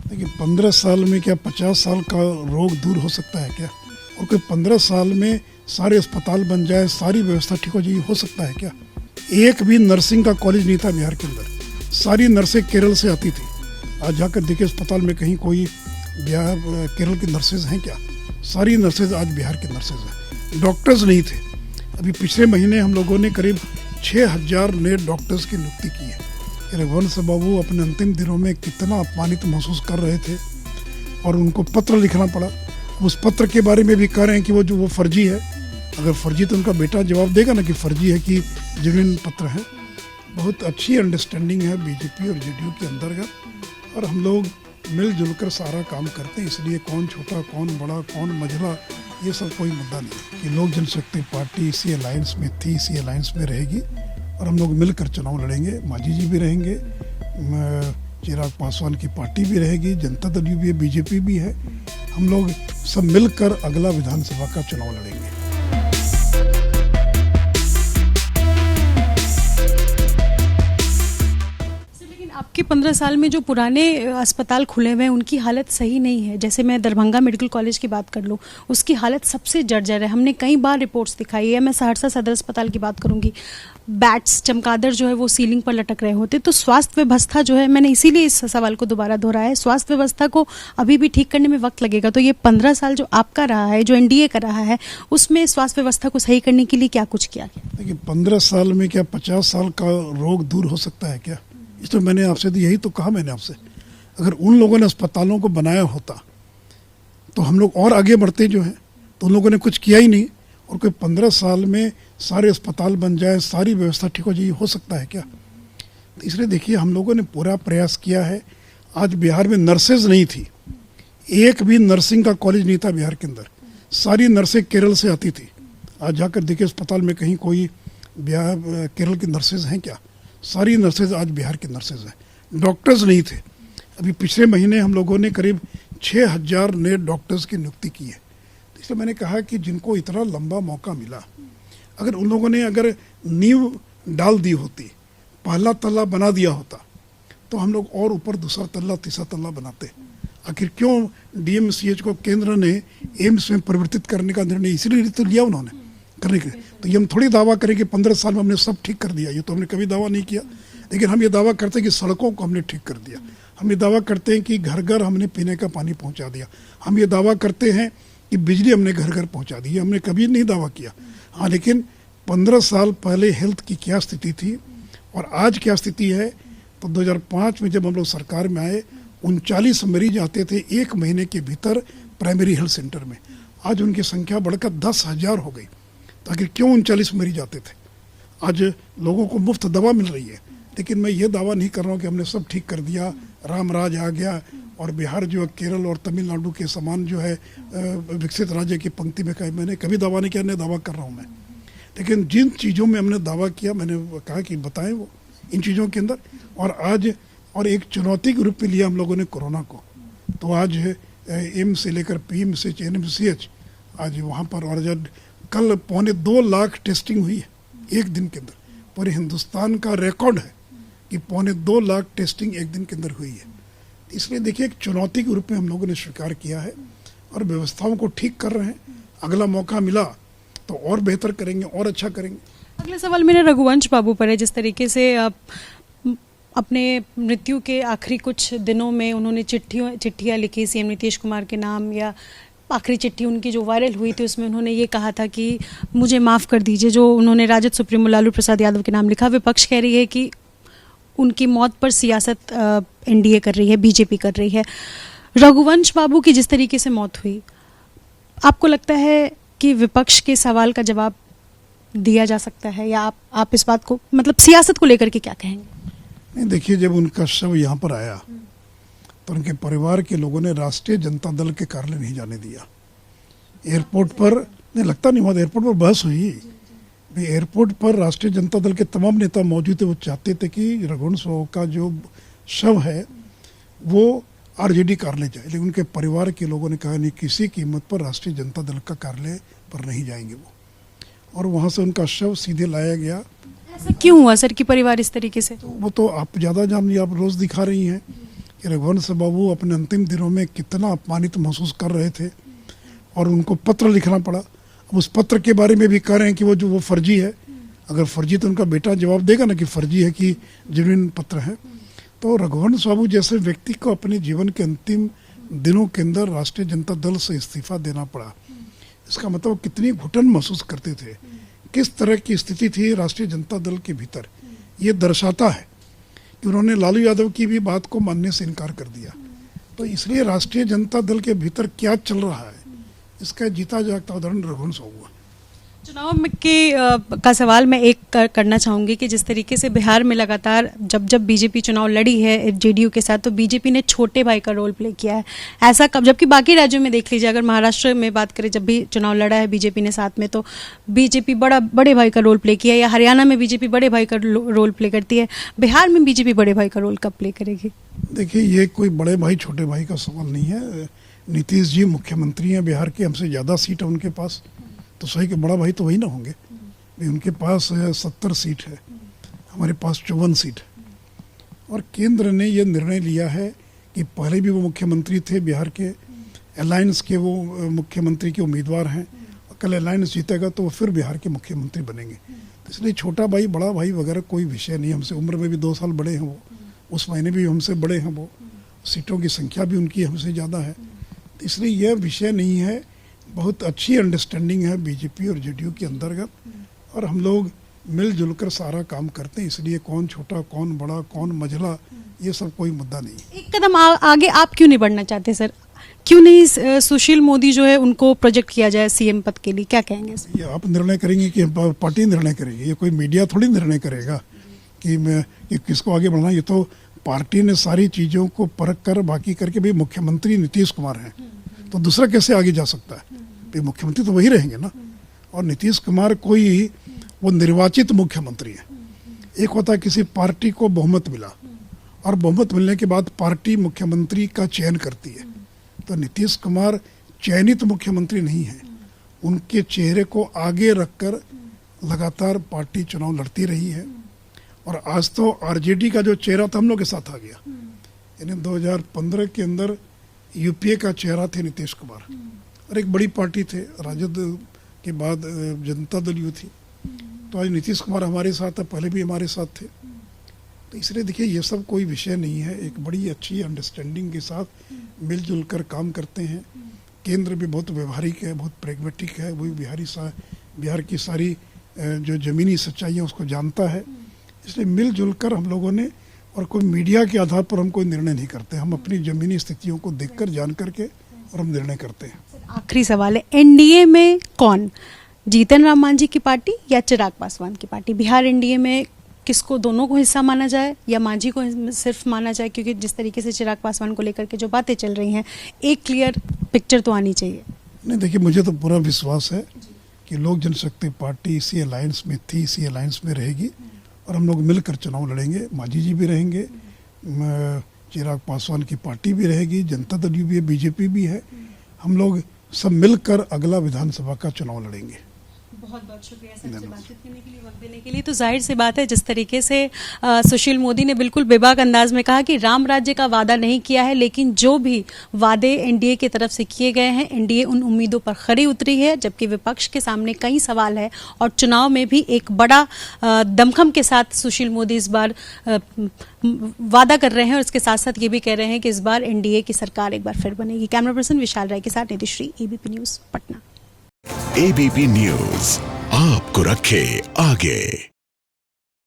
देखिए 15 साल में क्या 50 साल का रोग दूर हो सकता है क्या? और कोई 15 साल में सारे अस्पताल बन जाए, सारी व्यवस्था ठीक हो जाए, हो सकता है क्या? एक भी नर्सिंग का कॉलेज नहीं था बिहार के अंदर। सारी नर्सें केरल से आती थी। आज जाकर देखिए अस्पताल में कहीं कोई बिहार केरल की नर्सेज हैं क्या? सारी नर्सेज आज बिहार की नर्सेज हैं। डॉक्टर्स नहीं थे। अभी पिछले महीने हम लोगों ने करीब 6000 नए डॉक्टर्स की नियुक्ति की है। रघुवंश बाबू अपने अंतिम दिनों में कितना अपमानित महसूस कर रहे थे और उनको पत्र लिखना पड़ा। उस पत्र के बारे में भी कह रहे हैं कि वो फर्जी है। अगर फर्जी तो उनका बेटा जवाब देगा ना कि फर्जी है कि जेन्युइन पत्र है। बहुत अच्छी अंडरस्टैंडिंग है बीजेपी और जेडीयू के अंतर्गत और हम लोग मिलजुल कर सारा काम करते हैं। इसलिए कौन छोटा, कौन बड़ा, कौन मझला, ये सब कोई मुद्दा नहीं कि लोक जनशक्ति पार्टी इसी अलायंस में थी, इसी अलायंस में रहेगी और हम लोग मिलकर चुनाव लड़ेंगे। मांझी जी भी रहेंगे, चिराग पासवान की पार्टी भी रहेगी, जनता दल भी है, बीजेपी भी है। हम लोग सब मिलकर अगला विधानसभा का चुनाव लड़ेंगे। आपके 15 साल में जो पुराने अस्पताल खुले हुए हैं उनकी हालत सही नहीं है। जैसे मैं दरभंगा मेडिकल कॉलेज की बात कर लूँ, उसकी हालत सबसे जर्जर है। हमने कई बार रिपोर्ट्स दिखाई है। मैं सहरसा सदर अस्पताल की बात करूँगी, बैट्स, चमगादड़ जो है वो सीलिंग पर लटक रहे होते। तो स्वास्थ्य व्यवस्था जो है, मैंने इसीलिए इस सवाल को दोबारा दोहराया है, स्वास्थ्य व्यवस्था को अभी भी ठीक करने में वक्त लगेगा। तो ये 15 साल जो आपका रहा है, जो एनडीए का रहा है, उसमें स्वास्थ्य व्यवस्था को सही करने के लिए क्या कुछ किया गया? देखिए 15 साल में क्या 50 साल का रोग दूर हो सकता है क्या? इस तो मैंने आपसे तो यही तो कहा मैंने आपसे। अगर उन लोगों ने अस्पतालों को बनाया होता तो हम लोग और आगे बढ़ते जो हैं। तो उन लोगों ने कुछ किया ही नहीं और कोई 15 साल में सारे अस्पताल बन जाए, सारी व्यवस्था ठीक हो जाए, हो सकता है क्या? तो इसलिए देखिए हम लोगों ने पूरा प्रयास किया है। आज बिहार में नर्सेज नहीं थी, एक भी नर्सिंग का कॉलेज नहीं था बिहार के अंदर। सारी नर्सें केरल से आती थी। आज जाकर देखिए अस्पताल में कहीं कोई बिहार केरल की नर्सेज हैं क्या? सारी नर्सेज आज बिहार की नर्सेज हैं। डॉक्टर्स नहीं थे। अभी पिछले महीने हम लोगों ने करीब 6000 नए डॉक्टर्स की नियुक्ति की है। तो इसलिए मैंने कहा कि जिनको इतना लंबा मौका मिला, अगर उन लोगों ने अगर नींव डाल दी होती, पहला तल्ला बना दिया होता, तो हम लोग और ऊपर दूसरा तल्ला, तीसरा तल्ला बनाते। आखिर क्यों डीएमसीएच को केंद्र ने एम्स में परिवर्तित करने का निर्णय इसलिए तो लिया उन्होंने करने के लिए। तो ये हम थोड़ी दावा करें कि 15 साल में हमने सब ठीक कर दिया। ये तो हमने कभी दावा नहीं किया। लेकिन हम ये दावा करते हैं कि सड़कों को हमने ठीक कर दिया। हम ये दावा करते हैं कि घर घर हमने पीने का पानी पहुंचा दिया। हम ये दावा करते हैं कि बिजली हमने घर घर पहुंचा दी। हमने कभी नहीं दावा किया। हाँ, लेकिन 15 साल पहले हेल्थ की क्या स्थिति थी और आज क्या स्थिति है, तो 2005 में जब हम लोग सरकार में आए 39 मरीज आते थे एक महीने के भीतर प्राइमरी हेल्थ सेंटर में। आज उनकी संख्या बढ़कर 10,000 हो गई। आखिर क्यों 39 मरीज आते थे? आज लोगों को मुफ्त दवा मिल रही है। लेकिन मैं ये दावा नहीं कर रहा हूँ कि हमने सब ठीक कर दिया, राम राज आ गया और बिहार जो है केरल और तमिलनाडु के समान जो है विकसित राज्य की पंक्ति में कहा। मैंने कभी दावा नहीं किया, नहीं दावा कर रहा हूँ मैं। लेकिन जिन चीज़ों में हमने दावा किया, मैंने कहा कि बताएं वो इन चीज़ों के अंदर। और आज और एक चुनौती के रूप में लिया हम लोगों ने कोरोना को। तो आज एम्स से लेकर पीएमसीएच, एनएमसीएच, आज वहाँ पर और जब कल 2.25 लाख टेस्टिंग हुई है एक दिन के अंदर। पूरे हिंदुस्तान का रिकॉर्ड है कि 2.25 लाख टेस्टिंग एक दिन के अंदर हुई है। इसलिए देखिए एक चुनौती के रूप में हम लोगों ने स्वीकार किया है और व्यवस्थाओं को ठीक कर रहे हैं। अगला मौका मिला तो और बेहतर करेंगे और अच्छा करेंगे। अगला सवाल मेरा रघुवंश बाबू पर है। जिस तरीके से अपने मृत्यु के आखिरी कुछ दिनों में उन्होंने चिट्ठियाँ लिखी सीएम नीतीश कुमार के नाम, या आखिरी चिट्ठी उनकी जो वायरल हुई थी उसमें उन्होंने ये कहा था कि मुझे माफ़ कर दीजिए, जो उन्होंने राजद सुप्रीमो लालू प्रसाद यादव के नाम लिखा। विपक्ष कह रही है कि उनकी मौत पर सियासत एनडीए कर रही है, बीजेपी कर रही है। रघुवंश बाबू की जिस तरीके से मौत हुई, आपको लगता है कि विपक्ष के सवाल का जवाब दिया जा सकता है, या आप इस बात को मतलब सियासत को लेकर के क्या कहेंगे? नहीं, देखिए जब उनका शव यहाँ पर आया तो उनके परिवार के लोगों ने राष्ट्रीय जनता दल के कार्यालय नहीं जाने दिया। एयरपोर्ट पर नहीं, लगता नहीं वहाँ एयरपोर्ट पर बहस हुई। एयरपोर्ट पर राष्ट्रीय जनता दल के तमाम नेता मौजूद थे। वो चाहते थे कि रघुवंश का जो शव है वो आरजेडी कार्यालय जाए, लेकिन उनके परिवार के लोगों ने कहा नहीं, किसी कीमत पर राष्ट्रीय जनता दल का कार्यालय पर नहीं जाएंगे वो। और वहाँ से उनका शव सीधे लाया गया। ऐसा क्यों हुआ सर कि परिवार इस तरीके से? तो वो तो आप ज़्यादा जान, आप रोज़ दिखा रही हैं कि रघुवंश बाबू अपने अंतिम दिनों में कितना अपमानित महसूस कर रहे थे और उनको पत्र लिखना पड़ा। अब उस पत्र के बारे में भी कह रहे हैं कि वो फर्जी है। अगर फर्जी तो उनका बेटा जवाब देगा ना कि फर्जी है कि जेन्युइन पत्र है। तो रघुवंश बाबू जैसे व्यक्ति को अपने जीवन के अंतिम दिनों के अंदर राष्ट्रीय जनता दल से इस्तीफा देना पड़ा। इसका मतलब कितनी घुटन महसूस करते थे, किस तरह की स्थिति थी राष्ट्रीय जनता दल के भीतर। ये दर्शाता है कि उन्होंने लालू यादव की भी बात को मानने से इनकार कर दिया। तो इसलिए राष्ट्रीय जनता दल के भीतर क्या चल रहा है, इसका जीता जागता उदाहरण रघुवंश बाबू है। चुनाव का सवाल मैं एक करना चाहूँगी कि जिस तरीके से बिहार में लगातार जब बीजेपी चुनाव लड़ी है जेडीयू के साथ, तो बीजेपी ने छोटे भाई का रोल प्ले किया है। ऐसा कब, जबकि बाकी राज्यों में देख लीजिए, अगर महाराष्ट्र में बात करें, जब भी चुनाव लड़ा है बीजेपी ने साथ में, तो बीजेपी बड़े भाई का रोल प्ले किया, या हरियाणा में बीजेपी बड़े भाई का रोल प्ले करती है। बिहार में बीजेपी बड़े भाई का रोल कब प्ले करेगी? देखिए, ये कोई बड़े भाई छोटे भाई का सवाल नहीं है। नीतीश जी मुख्यमंत्री हैं बिहार के, हमसे ज़्यादा सीट है उनके पास, तो सही कि बड़ा भाई तो वही ना होंगे। उनके पास 70 सीट है, हमारे पास 54 सीट है। और केंद्र ने ये निर्णय लिया है कि पहले भी वो मुख्यमंत्री थे बिहार के, अलायंस के वो मुख्यमंत्री के उम्मीदवार हैं, और कल अलायंस जीतेगा तो वो फिर बिहार के मुख्यमंत्री बनेंगे। तो इसलिए छोटा भाई बड़ा भाई वगैरह कोई विषय नहीं। हमसे उम्र में भी 2 साल बड़े हैं वो, उस महीने भी हमसे बड़े हैं वो, सीटों की संख्या भी उनकी हमसे ज़्यादा है। तो इसलिए यह विषय नहीं है। बहुत अच्छी अंडरस्टैंडिंग है बीजेपी और जेडीयू के अंतर्गत, और हम लोग मिलजुल कर सारा काम करते हैं। इसलिए कौन छोटा कौन बड़ा कौन मझला, ये सब कोई मुद्दा नहीं। एक कदम आगे आप क्यों नहीं बढ़ना चाहते सर? क्यों नहीं सुशील मोदी जो है उनको प्रोजेक्ट किया जाए सीएम पद के लिए? क्या कहेंगे? ये आप निर्णय करेंगे कि पार्टी निर्णय करेगी? ये कोई मीडिया थोड़ी निर्णय करेगा कि किसको आगे बढ़ना। ये तो पार्टी ने सारी चीज़ों को परख कर बाकी करके, भाई मुख्यमंत्री नीतीश कुमार हैं तो दूसरा कैसे आगे जा सकता है? भाई मुख्यमंत्री तो वही रहेंगे ना। और नीतीश कुमार कोई वो निर्वाचित मुख्यमंत्री है। एक होता है किसी पार्टी को बहुमत मिला, और बहुमत मिलने के बाद पार्टी मुख्यमंत्री का चयन करती है। तो नीतीश कुमार चयनित मुख्यमंत्री नहीं है। उनके चेहरे को आगे रखकर लगातार पार्टी चुनाव लड़ती रही है। और आज तो आरजेडी का जो चेहरा था हम लोग के साथ आ गया। यानी 2015 के अंदर यूपीए का चेहरा थे नीतीश कुमार, और एक बड़ी पार्टी थे, राजद के बाद जनता दल यू थी। तो आज नीतीश कुमार हमारे साथ है, पहले भी हमारे साथ थे। तो इसलिए देखिए, ये सब कोई विषय नहीं है। एक बड़ी अच्छी अंडरस्टैंडिंग के साथ मिलजुल कर काम करते हैं। केंद्र भी बहुत व्यवहारिक है, बहुत प्रेगमेटिक है। वही बिहार की सारी जो ज़मीनी सच्चाई है उसको जानता है। इसलिए मिलजुल कर हम लोगों ने, और कोई मीडिया के आधार पर हम कोई निर्णय नहीं करते। हम अपनी ज़मीनी स्थितियों को देखकर जान करके और हम निर्णय करते हैं। आखिरी सवाल है, एनडीए में कौन, जीतन राम मांझी की पार्टी या चिराग पासवान की पार्टी? बिहार एनडीए में किसको, दोनों को हिस्सा माना जाए या मांझी को सिर्फ माना जाए? क्योंकि जिस तरीके से चिराग पासवान को लेकर के जो बातें चल रही हैं, एक क्लियर पिक्चर तो आनी चाहिए। नहीं, देखिए, मुझे तो पूरा विश्वास है कि लोक जनशक्ति पार्टी इसी अलायंस में थी, इसी अलायंस में रहेगी, और हम लोग मिलकर चुनाव लड़ेंगे। मांझी जी भी रहेंगे, चिराग पासवान की पार्टी भी रहेगी, जनता दल भी है, बीजेपी भी है। हम लोग सब मिलकर अगला विधानसभा का चुनाव लड़ेंगे। बहुत बहुत शुक्रिया सर से बातचीत करने के लिए, वक्त देने के लिए। तो जाहिर सी बात है, जिस तरीके से सुशील मोदी ने बिल्कुल बेबाक अंदाज में कहा कि राम राज्य का वादा नहीं किया है, लेकिन जो भी वादे एनडीए की तरफ से किए गए हैं, एनडीए उन उम्मीदों पर खरी उतरी है। जबकि विपक्ष के सामने कई सवाल है, और चुनाव में भी एक बड़ा दमखम के साथ सुशील मोदी इस बार वादा कर रहे हैं, और इसके साथ साथ ये भी कह रहे हैं कि इस बार एनडीए की सरकार एक बार फिर बनेगी। कैमरा पर्सन विशाल राय के साथ Nidhishree, ABP news, Patna. ABP news आपको रखे आगे।